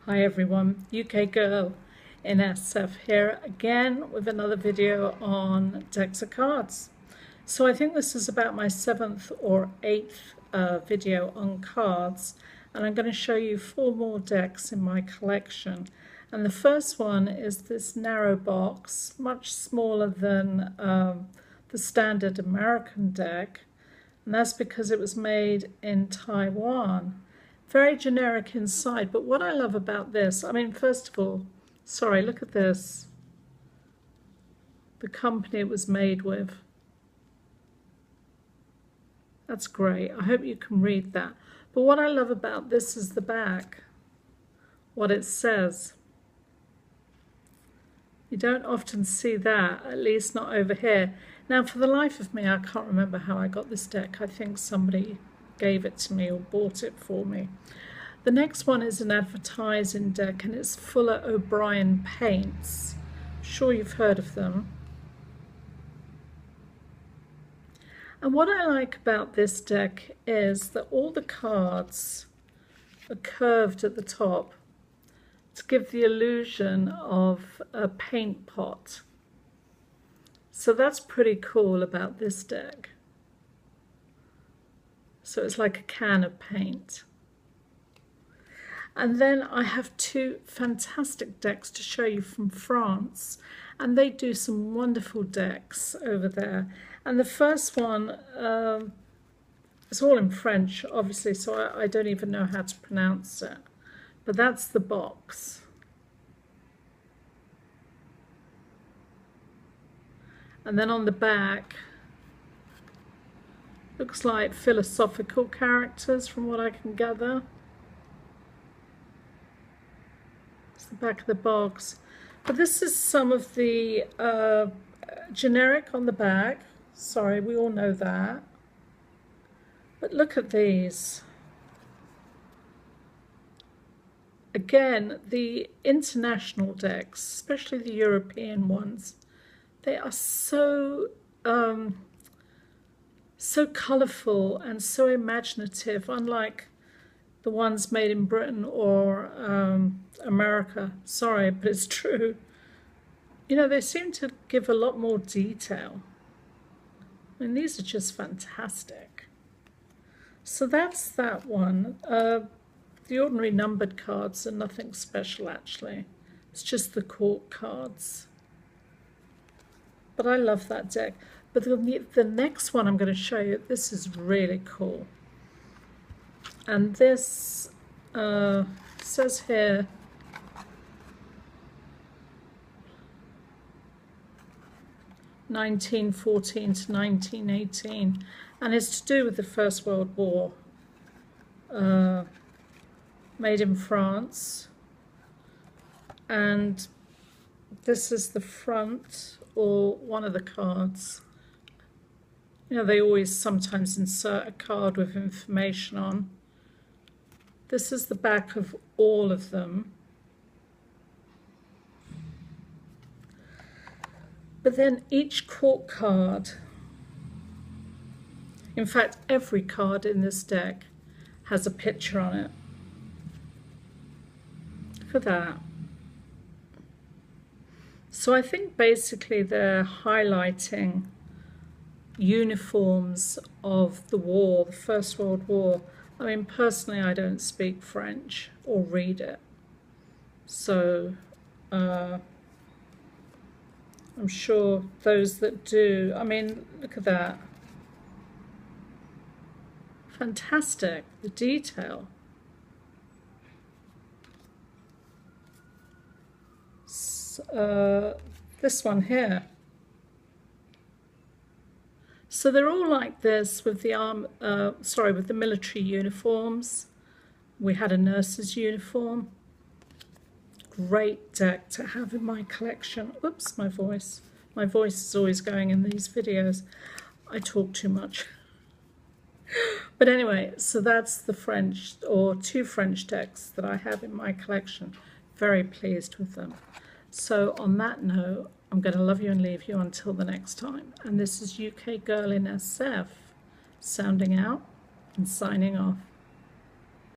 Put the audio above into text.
Hi everyone, UK Girl in SF here again with another video on decks of cards. So I think this is about my 7th or 8th video on cards, and I'm going to show you 4 more decks in my collection. And the first one is this narrow box, much smaller than the standard American deck, and that's because it was made in Taiwan. Very generic inside, but what I love about this, I mean, first of all, sorry, look at this. The company it was made with. That's great. I hope you can read that. But what I love about this is the back, what it says. You don't often see that, at least not over here. Now, for the life of me, I can't remember how I got this deck. I think somebody gave it to me or bought it for me. The next one is an advertising deck, and it's Fuller O'Brien paints. I'm sure you've heard of them. And what I like about this deck is that all the cards are curved at the top to give the illusion of a paint pot. So that's pretty cool about this deck. So it's like a can of paint. And then I have 2 fantastic decks to show you from France, and they do some wonderful decks over there. And the first one, it's all in French, obviously, so I don't even know how to pronounce it. But that's the box. And then on the back, looks like philosophical characters from what I can gather. It's the back of the box. But this is some of the generic on the back. Sorry, we all know that. But look at these. Again, the international decks, especially the European ones, they are so colourful and so imaginative, unlike the ones made in Britain or America. Sorry, but it's true. You know, they seem to give a lot more detail. I mean, these are just fantastic. So that's that one. The ordinary numbered cards are nothing special, actually. It's just the court cards. But I love that deck. But the next one I'm going to show you, this is really cool. And this says here, (1914 to 1918), and it's to do with the First World War. Made in France. And this is the front, or one of the cards. You know, they always sometimes insert a card with information on. This is the back of all of them. But then each court card, in fact, every card in this deck has a picture on it. Look at that. So I think basically they're highlighting uniforms of the war, the First World War. I mean, personally, I don't speak French or read it. So I'm sure those that do, I mean, look at that. Fantastic, the detail. This one here. So they're all like this with the with the military uniforms. We had a nurse's uniform. Great deck to have in my collection. Oops, my voice. My voice is always going in these videos. I talk too much. But anyway, so that's the French, or 2 French decks that I have in my collection. Very pleased with them. So on that note, I'm going to love you and leave you until the next time. And this is UK Girl in SF, sounding out and signing off.